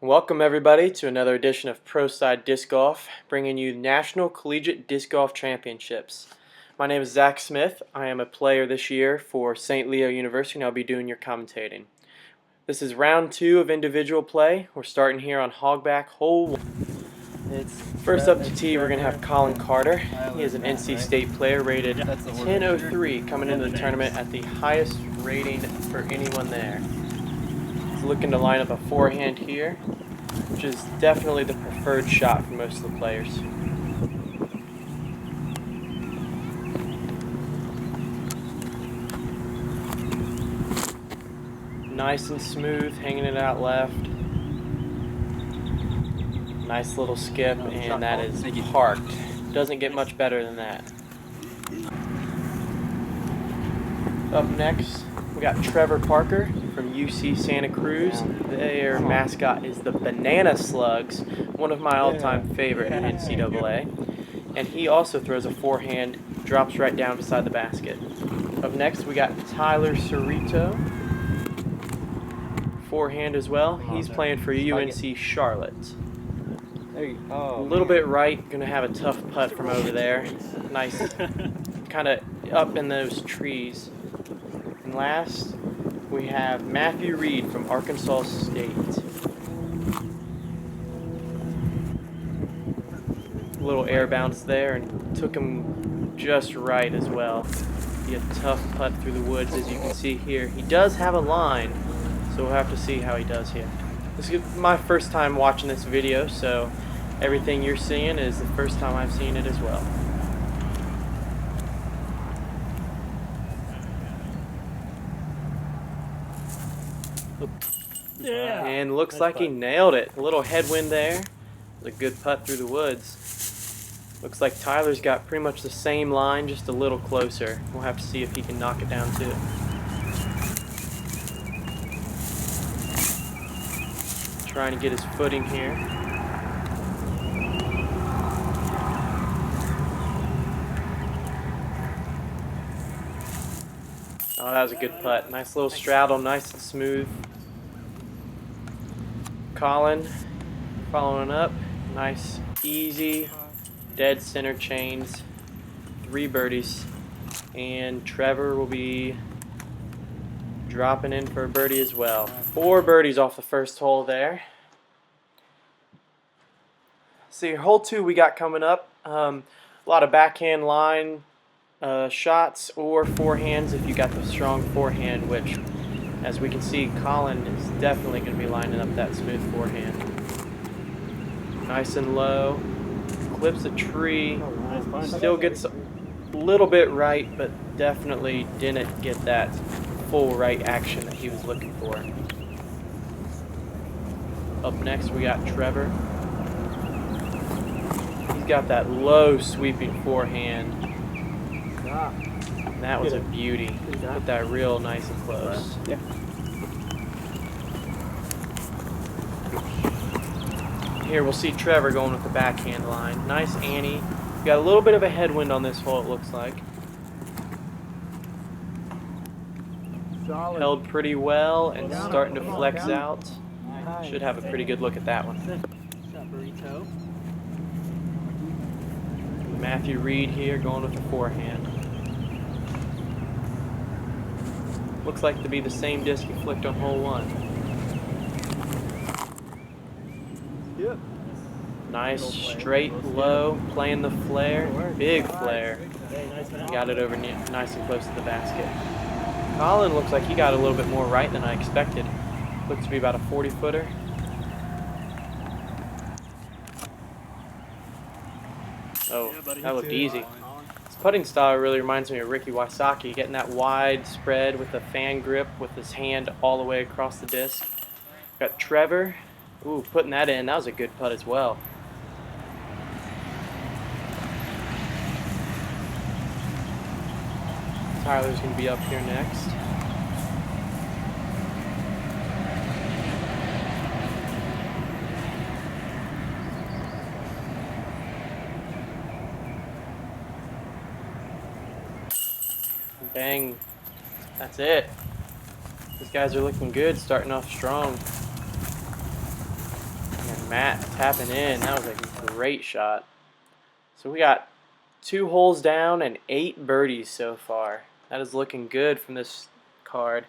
Welcome everybody to another edition of Pro Side Disc Golf, bringing you National Collegiate Disc Golf Championships. My name is Zach Smith. I am a player this year for St. Leo University and I'll be doing your commentating. This is round 2 of individual play. We're starting here on Hogback hole 1. First up to tee, we're going to have Collin Carter. He is an NC State player rated 1003, coming into the tournament at the highest rating for anyone there. He's looking to line up a forehand here, which is definitely the preferred shot for most of the players. Nice and smooth, hanging it out left. Nice little skip, and that is parked. Doesn't get much better than that. Up next, we got Trevor Parker from UC Santa Cruz. Their mascot is the Banana Slugs, one of my all-time favorite in NCAA. And he also throws a forehand, drops right down beside the basket. Up next, we got Tyler Cerrito. Forehand as well. He's playing for UNC Charlotte. A little bit right, gonna have a tough putt from over there. Nice, kind of up in those trees. And last, we have Matthew Reed from Arkansas State. A little air bounce there and took him just right as well. Be a tough putt through the woods, as you can see here. He does have a line, so we'll have to see how he does here. This is my first time watching this video, so everything you're seeing is the first time I've seen it as well. Yeah. And looks like he nailed it. A little headwind there. A good putt through the woods. Looks like Tyler's got pretty much the same line, just a little closer. We'll have to see if he can knock it down too. Trying to get his footing here. Oh, that was a good putt. Nice little straddle, nice and smooth. Collin following up. Nice, easy, dead center chains. 3 birdies. And Trevor will be dropping in for a birdie as well. 4 birdies off the first hole there. See, hole 2 we got coming up. A lot of backhand line shots or forehands if you got the strong forehand, which, as we can see, Collin is definitely going to be lining up that smooth forehand. Nice and low. Clips a tree. Still gets a little bit right, but definitely didn't get that full right action that he was looking for. Up next we got Trevor. He's got that low sweeping forehand. And that was a beauty. Put that real nice and close. Yeah. Here we'll see Trevor going with the backhand line. Nice Annie. Got a little bit of a headwind on this hole, it looks like. Solid. Held pretty well and starting to flex out. Should have a pretty good look at that one. Matthew Reed here going with the forehand. Looks like to be the same disc he flicked on hole 1. Yep. Nice straight low, playing the flare, big flare. Got it over nice and close to the basket. Collin looks like he got a little bit more right than I expected. Looks to be about a 40-footer. Oh, that looked easy. His putting style really reminds me of Ricky Wysocki, getting that wide spread with a fan grip with his hand all the way across the disc. Got Trevor, ooh, putting that in. That was a good putt as well. Tyler's going to be up here next. Bang. That's it. These guys are looking good, starting off strong. Matt tapping in. That was a great shot. So we got 2 holes down and 8 birdies so far. That is looking good from this card.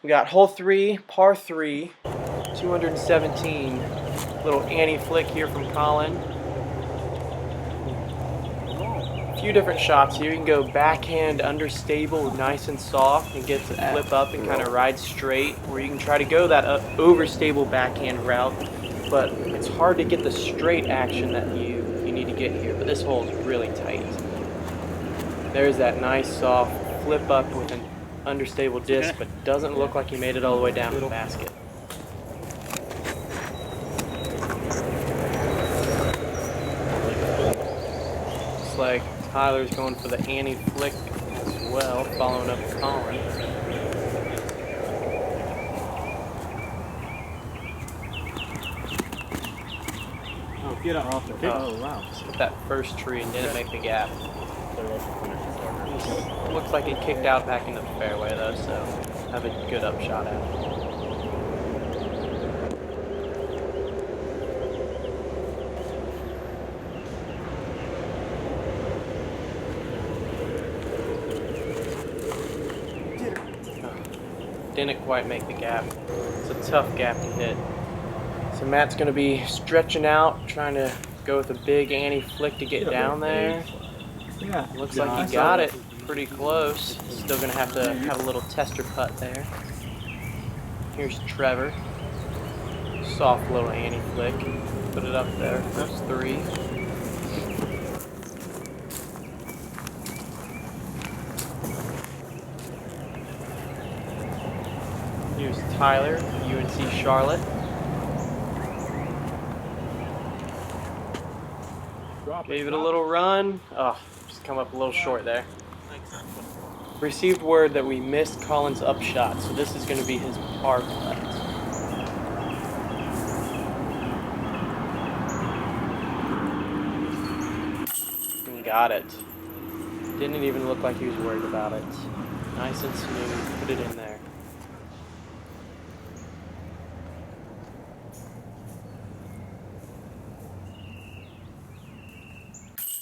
We got hole 3, par 3, 217. Little anti-flick here from Collin. A few different shots here. You can go backhand understable, nice and soft, and get to flip up and kind of ride straight. Or you can try to go that overstable backhand route, but it's hard to get the straight action that you need to get here. But this hole is really tight. There's that nice soft flip up with an understable disc, but doesn't look like he made it all the way down to the basket. Looks like Tyler's going for the anti-flick as well, following up Collin. Oh, get up off there. Oh, Wow. Just hit that first tree and didn't make the gap. Looks like it kicked out back into the fairway though, so have a good upshot at it. Didn't quite make the gap. It's a tough gap to hit. So Matt's going to be stretching out, trying to go with a big anti-flick to get down there. Yeah. Looks like he got it pretty close. Still going to have a little tester putt there. Here's Trevor. Soft little anti-flick. Put it up there. That's 3. Here's Tyler, UNC Charlotte. Gave it a little run. Oh, just come up a little short there. Received word that we missed Collin's upshot, so this is going to be his par putt. And got it. Didn't even look like he was worried about it. Nice and smooth. Put it in there.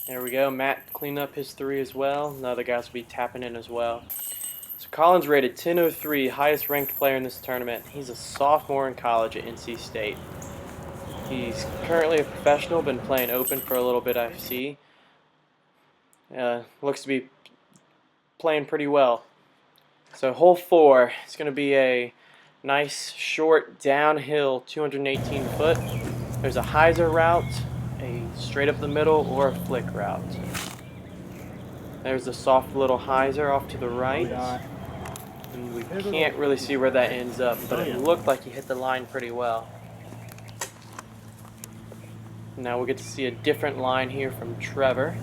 There we go. Matt cleaned up his 3 as well. The other guys will be tapping in as well. So Collin's rated 1003, highest ranked player in this tournament. He's a sophomore in college at NC State. He's currently a professional, been playing open for a little bit, I see. Looks to be playing pretty well. So hole 4 is going to be a nice short downhill 218 foot. There's a hyzer route, a straight up the middle, or a flick route. There's a soft little hyzer off to the right. And we can't really see where that ends up, but it looked like he hit the line pretty well. Now we'll get to see a different line here from Trevor.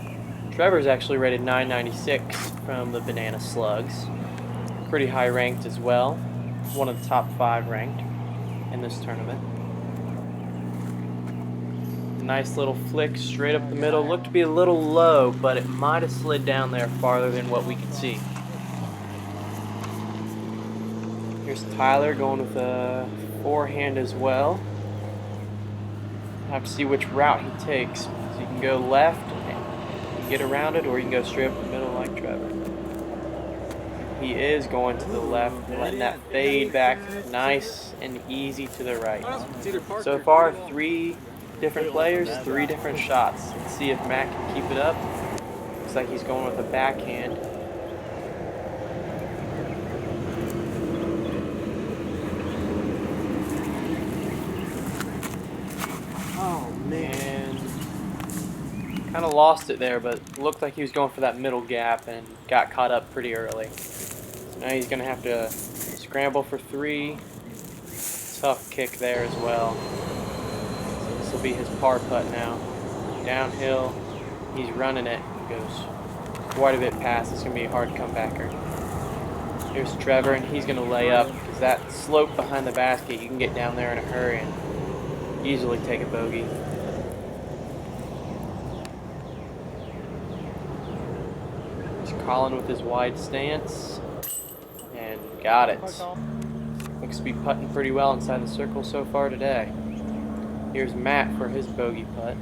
Trevor's actually rated 996 from the Banana Slugs. Pretty high ranked as well. One of the top 5 ranked in this tournament. Nice little flick straight up the middle. Looked to be a little low, but it might have slid down there farther than what we could see. Here's Tyler going with a forehand as well. Have to see which route he takes. So you can go left and get around it, or you can go straight up the middle like Trevor. He is going to the left, letting that fade back nice and easy to the right. So far, 3 different players, 3 different shots. Let's see if Matt can keep it up. Looks like he's going with a backhand. Oh man. Kind of lost it there, but looked like he was going for that middle gap and got caught up pretty early. So now he's going to have to scramble for 3. Tough kick there as well. This will be his par putt now. Downhill, he's running it. Goes quite a bit past. It's going to be a hard comebacker. Here's Trevor, and he's going to lay up because that slope behind the basket, you can get down there in a hurry and easily take a bogey. Here's Collin with his wide stance, and got it. Looks to be putting pretty well inside the circle so far today. Here's Matt for his bogey putt.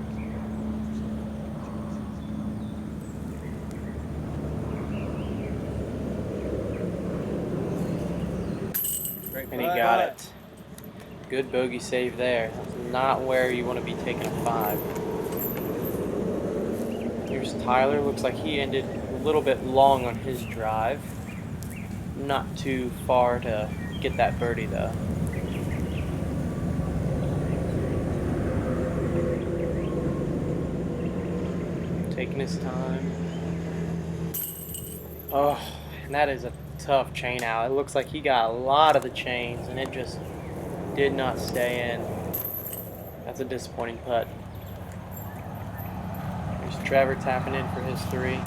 And he got it. Good bogey save there. That's not where you want to be taking a 5. Here's Tyler. Looks like he ended a little bit long on his drive. Not too far to get that birdie though. Taking his time. Oh, and that is a tough chain out. It looks like he got a lot of the chains and it just did not stay in. That's a disappointing putt. Here's Trevor tapping in for his 3.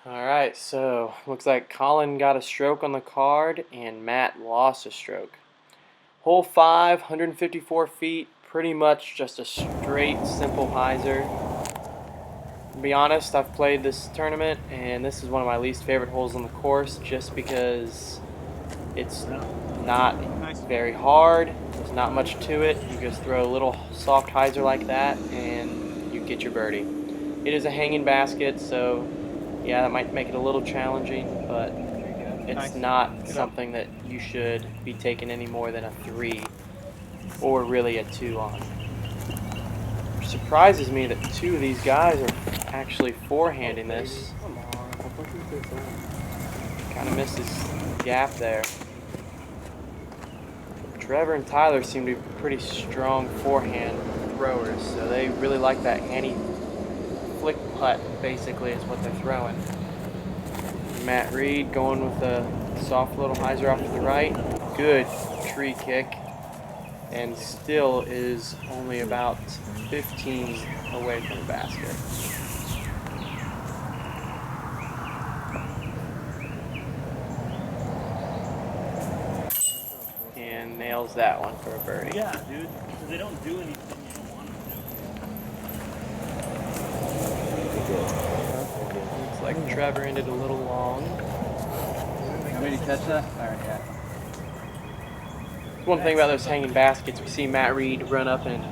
Alright, so looks like Collin got a stroke on the card and Matt lost a stroke. Hole 5, 154 feet, pretty much just a straight, simple hyzer. To be honest, I've played this tournament and this is one of my least favorite holes on the course just because it's not very hard. There's not much to it. You just throw a little soft hyzer like that and you get your birdie. It is a hanging basket, so yeah, that might make it a little challenging, but it's not something that you should be taking any more than a 3 or really a 2 on. It surprises me that 2 of these guys are actually forehanding this. Kind of missed his gap there. Trevor and Tyler seem to be pretty strong forehand throwers, so they really like that anti-flick putt, basically, is what they're throwing. Matt Reed going with a soft little hyzer off to the right. Good tree kick. And still is only about 15 away from the basket. And nails that one for a birdie. Yeah, dude. Because they don't do anything you don't want to do. Looks like Trevor ended a little long. Ready to catch that? Alright, yeah. One thing about those hanging baskets, we see Matt Reed run up and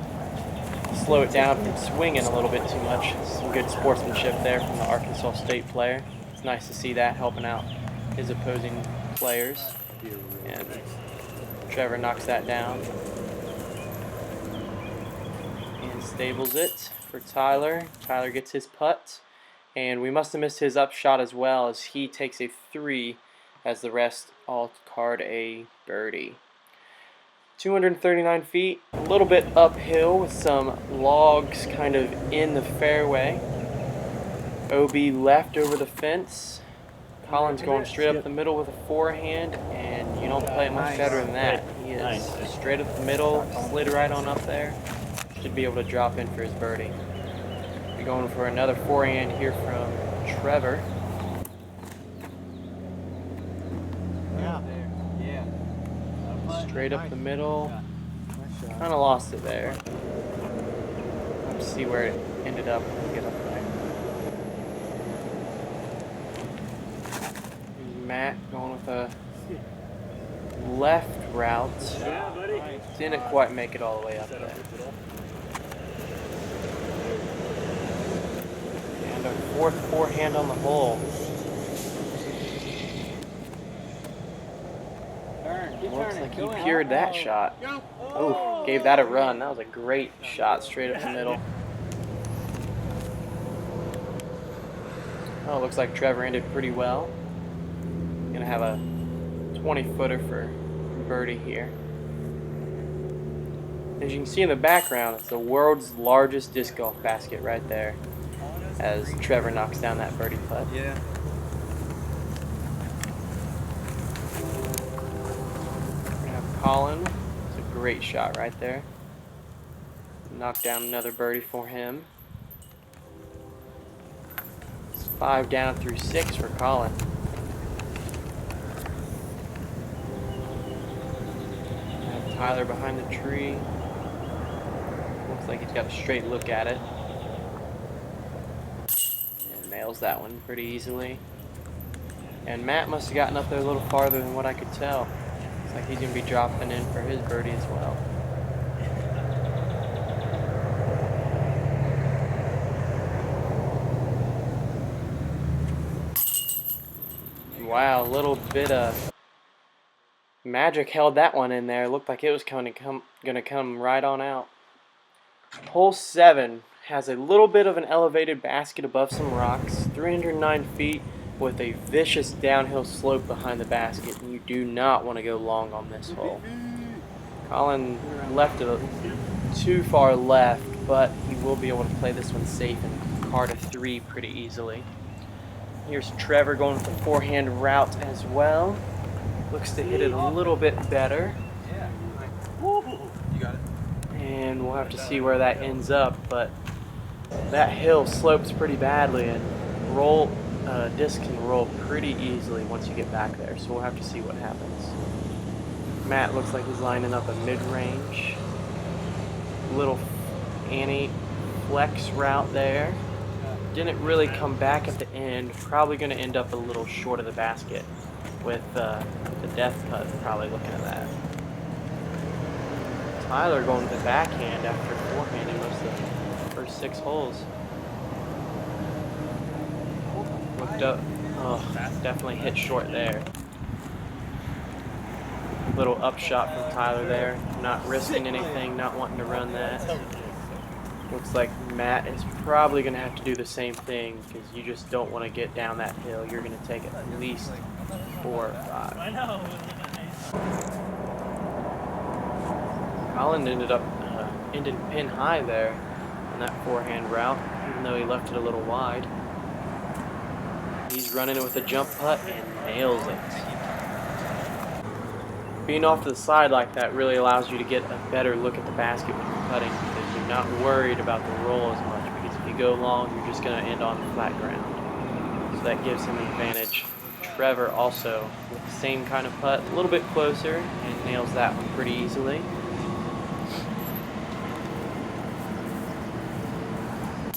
slow it down from swinging a little bit too much. Some good sportsmanship there from the Arkansas State player. It's nice to see that helping out his opposing players. And Trevor knocks that down. And stables it for Tyler. Tyler gets his putt. And we must have missed his up shot as well, as he takes a 3 as the rest all card a birdie. 239 feet, a little bit uphill with some logs kind of in the fairway. OB left over the fence. Collin's going straight up the middle with a forehand, and you don't play it much better than that. He is straight up the middle, slid right on up there. Should be able to drop in for his birdie. We're going for another forehand here from Trevor. Straight up the middle. Kind of lost it there. Let's see where it ended up when we get up there. Matt going with a left route. Didn't quite make it all the way up there. And a 4th forehand on the hole. Looks like he pured that shot. Oh, gave that a run. That was a great shot straight up the middle. Oh, looks like Trevor ended pretty well. Gonna have a 20-footer for birdie here. As you can see in the background, it's the world's largest disc golf basket right there, as Trevor knocks down that birdie putt. Yeah. Collin, it's a great shot right there. Knock down another birdie for him. It's 5 down through 6 for Collin. And Tyler behind the tree. Looks like he's got a straight look at it. And nails that one pretty easily. And Matt must have gotten up there a little farther than what I could tell. Like he's going to be dropping in for his birdie as well. Wow, a little bit of magic held that one in there. Looked like it was gonna come right on out. Hole 7 has a little bit of an elevated basket above some rocks, 309 feet with a vicious downhill slope behind the basket, and you do not want to go long on this hole. Collin left it too far left, but he will be able to play this one safe and card a 3 pretty easily. Here's Trevor going with the forehand route as well. Looks to hit it a little bit better. You got it. And we'll have to see where that ends up, but that hill slopes pretty badly, and disc can roll pretty easily once you get back there, so we'll have to see what happens. Matt looks like he's lining up a mid-range. Little anti-flex route there. Didn't really come back at the end. Probably going to end up a little short of the basket with the death putt, probably looking at that. Tyler going to the backhand after forehanding most of the first 6 holes. Looked up. Oh, definitely hit short there. Little upshot from Tyler there. Not risking anything, not wanting to run that. Looks like Matt is probably going to have to do the same thing because you just don't want to get down that hill. You're going to take it at least 4 or 5. I know. Collin ended pin high there on that forehand route, even though he left it a little wide. He's running it with a jump putt and nails it. Being off to the side like that really allows you to get a better look at the basket when you're putting, because you're not worried about the roll as much, because if you go long, you're just going to end on the flat ground. So that gives him an advantage. Trevor also with the same kind of putt, a little bit closer, and nails that one pretty easily.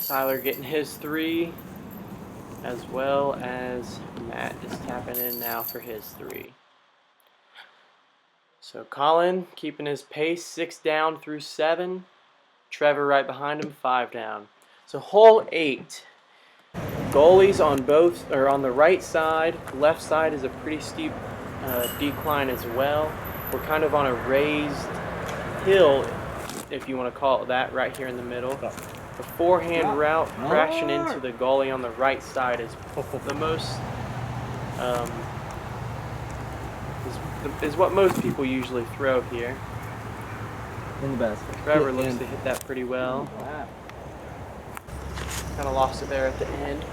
Tyler getting his 3, as well as Matt is tapping in now for his 3. So Collin keeping his pace, 6 down through 7. Trevor right behind him, 5 down. So hole 8. Goalies on both, or on the right side. Left side is a pretty steep decline as well. We're kind of on a raised hill, if you want to call it that, right here in the middle. The forehand route crashing into the goalie on the right side is the most is what most people usually throw here. In the basket. Trevor looks to hit that pretty well. Kind of lost it there at the end.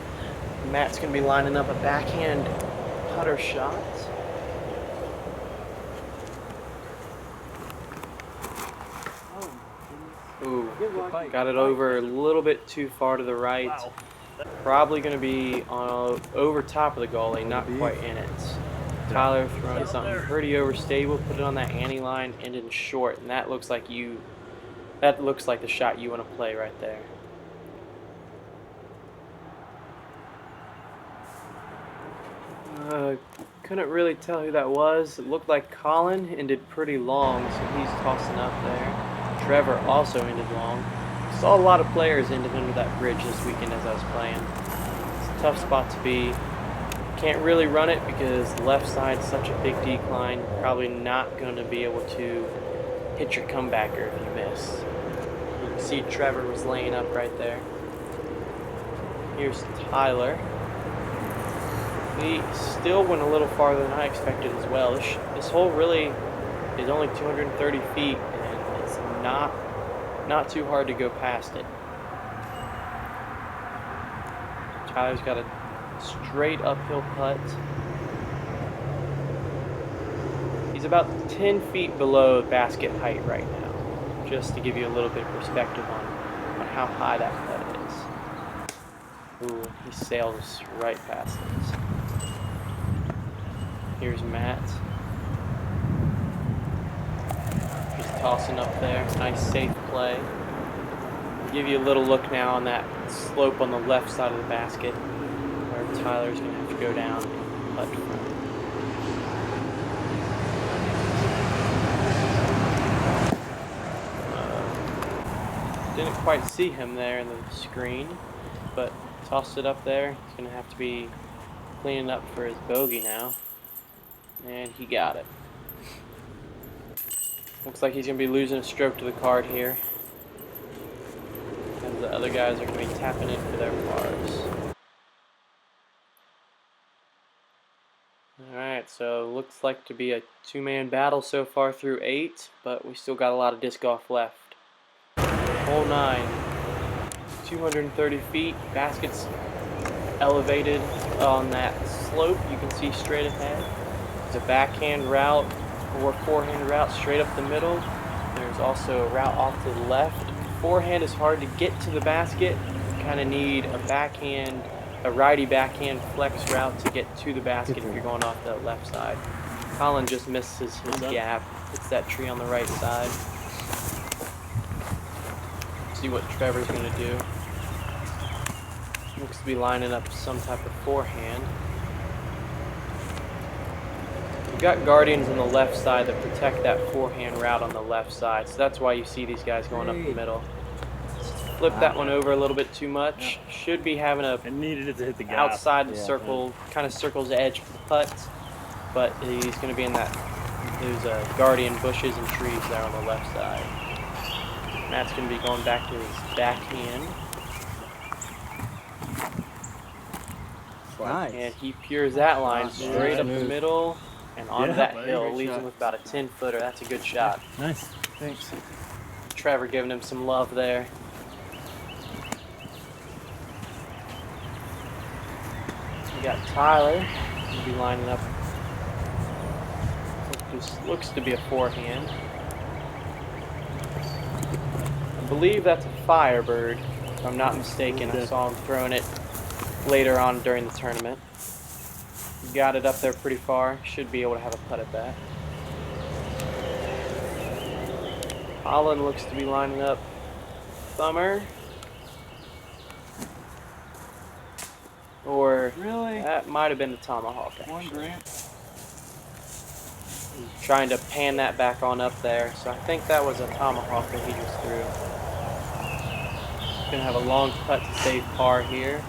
Matt's going to be lining up a backhand putter shot. Ooh, got it over a little bit too far to the right. Wow. Probably going to be on over top of the goalie, not quite in it. Tyler throwing something pretty overstable, put it on that ante line, ended short, and that looks like the shot you want to play right there. Couldn't really tell who that was. It looked like Collin ended pretty long, so he's tossing up there. Trevor also ended long. Saw a lot of players ended under that bridge this weekend as I was playing. It's a tough spot to be. Can't really run it because the left side is such a big decline. Probably not going to be able to hit your comebacker if you miss. You can see Trevor was laying up right there. Here's Tyler. He still went a little farther than I expected as well. This hole really is only 230 feet, and it's not too hard to go past it. Tyler's got a straight uphill putt. He's about 10 feet below basket height right now, just to give you a little bit of perspective on how high that putt is. Ooh, he sails right past it. Here's Matt. Just tossing up there. Nice safe play. Give you a little look now on that slope on the left side of the basket, where Tyler's going to have to go down and putt from. Didn't quite see him there in the screen, but tossed it up there. It's going to have to be cleaning up for his bogey now. And he got it. Looks like he's going to be losing a stroke to the card here, as the other guys are going to be tapping in for their pars. Alright, so looks like to be a two-man battle so far through 8, but we still got a lot of disc golf left. Hole 9, 230 feet, basket's elevated on that slope. You can see straight ahead. There's a backhand route or forehand route straight up the middle. There's also a route off to the left. Forehand is hard to get to the basket. You kind of need a righty backhand flex route to get to the basket if you're going off the left side. Collin just misses his gap. It's that tree on the right side. See what Trevor's going to do. Looks to be lining up some type of forehand. We've got guardians on the left side that protect that forehand route on the left side, so that's why you see these guys going up the middle. Flip that one over a little bit too much. Should be having a I needed it to hit the gap. outside the circle, kind of circles the edge for the putt, but he's going to be in those guardian bushes and trees there on the left side. Matt's going to be going back to his backhand. Nice. And he pures that line straight up the middle and onto that hill. Leaves him with about a 10-footer. That's a good shot. Nice. Thanks. Trevor giving him some love there. We got Tyler. He'll be lining up. Looks to be a forehand. I believe that's a Firebird, if I'm not mistaken. I saw him throwing it later on during the tournament. Got it up there pretty far. Should be able to have a putt at that. Collin looks to be lining up Thumber. Or Really? that might have been the Tomahawk. One Grant. He's trying to pan that back on up there. So I think that was a Tomahawk that he just threw. He's going to have a long putt to save par here,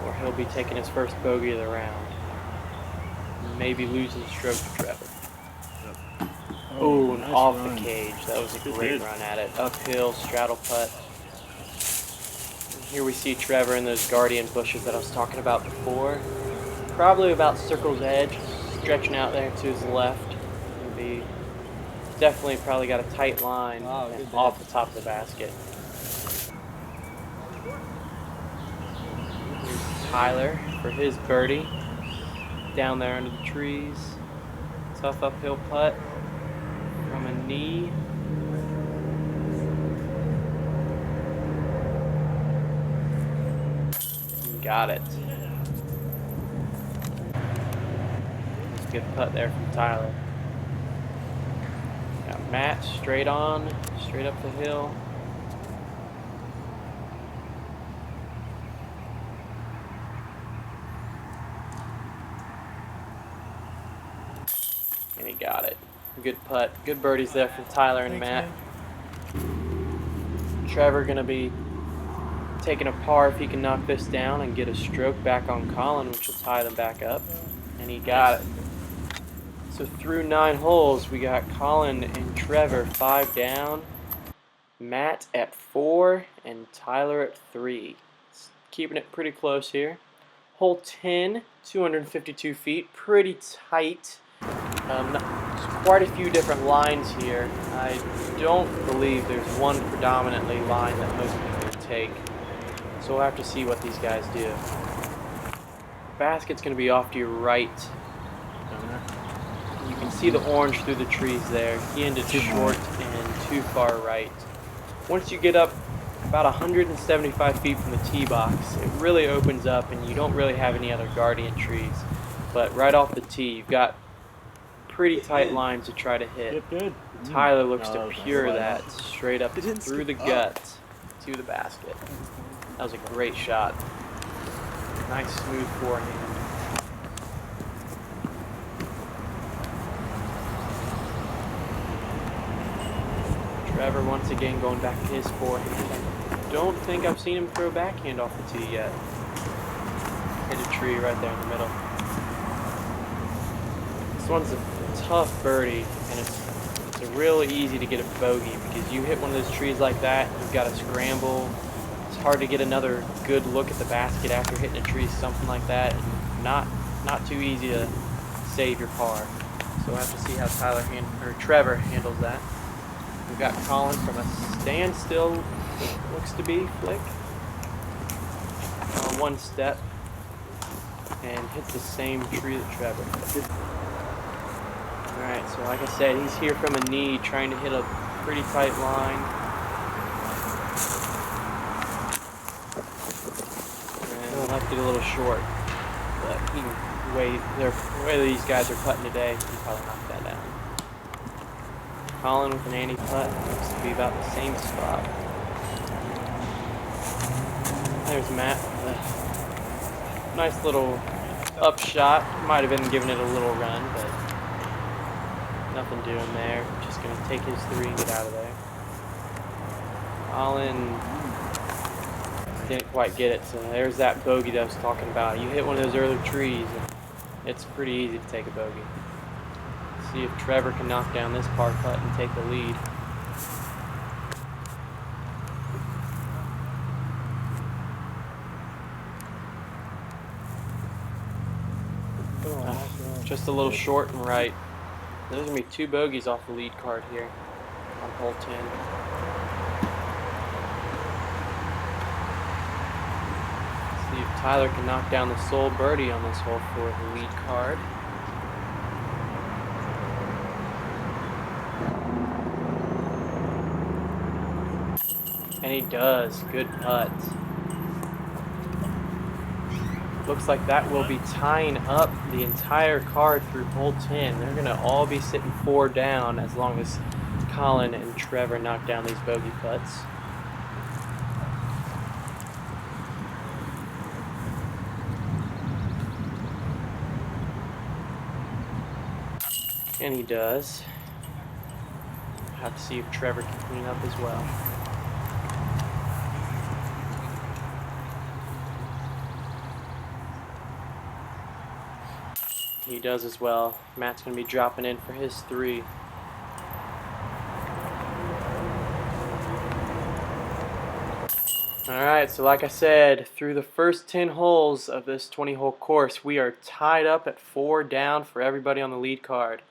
or he'll be taking his first bogey of the round. Maybe losing the stroke to Trevor. Oh, and nice off run. the cage. That was a Good great hit. run at it. Uphill, straddle putt. And here we see Trevor in those guardian bushes that I was talking about before. Probably about circle's edge, stretching out there to his left. He'll be definitely probably got a tight line and off the top of the basket. Tyler for his birdie down there under the trees. Tough uphill putt from a knee. Got it. That's a good putt there from Tyler. Got Matt straight on, straight up the hill. And he got it. Good putt. Good birdies there from Tyler and Matt. Trevor going to be taking a par if he can knock this down and get a stroke back on Collin, which will tie them back up. And he got it. So through 9 holes, we got Collin and Trevor 5 down, Matt at 4, and Tyler at 3. Keeping it pretty close here. Hole 10, 252 feet, pretty tight. Quite a few different lines here. I don't believe there's one predominantly line that most people would take. So we'll have to see what these guys do. Basket's going to be off to your right. You can see the orange through the trees there. He ended short and too far right. Once you get up about 175 feet from the tee box, it really opens up and you don't really have any other guardian trees. But right off the tee, you've got pretty tight lines to try to hit. Tyler looks to pure that straight up through the gut to the basket. That was a great shot. Nice smooth forehand. Trevor once again going back to his forehand. I don't think I've seen him throw backhand off the tee yet. hit a tree right there in the middle. This one's a tough birdie, and it's really easy to get a bogey because you hit one of those trees like that, you've got to scramble. It's hard to get another good look at the basket after hitting a tree, something like that, and not too easy to save your par. So we'll have to see how Trevor handles that. We've got Collin from a standstill, looks to be flick, one step, and hits the same tree that Trevor hit. Alright, so like I said, he's here from a knee, trying to hit a pretty tight line. And left it a little short, but the way these guys are putting today, he can probably knock that down. Collin with an anti-putt, looks to be about the same spot. There's Matt with a nice little up shot. Might have been giving it a little run, but nothing doing there. Just going to take his three and get out of there. Collin didn't quite get it, so there's that bogey that I was talking about. You hit one of those early trees, and it's pretty easy to take a bogey. See if Trevor can knock down this par putt and take the lead. Just a little short and right. There's going to be 2 bogeys off the lead card here on hole 10. See if Tyler can knock down the sole birdie on this hole for the lead card. And he does. Good putt. Looks like that will be tying up the entire card through hole 10. They're going to all be sitting 4 down as long as Collin and Trevor knock down these bogey putts. And he does. Have to see if Trevor can clean up as well. He does as well. Matt's going to be dropping in for his 3. Alright, so like I said, through the first 10 holes of this 20-hole course, we are tied up at 4 down for everybody on the lead card.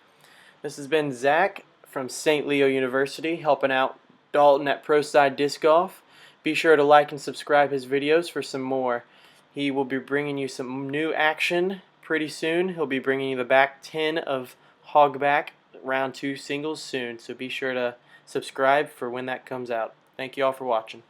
This has been Zach from St. Leo University, helping out Dalton at Pro Side Disc Golf. Be sure to like and subscribe his videos for some more. He will be bringing you some new action pretty soon. He'll be bringing you the back 10 of Hogback round 2 singles soon, so be sure to subscribe for when that comes out. Thank you all for watching.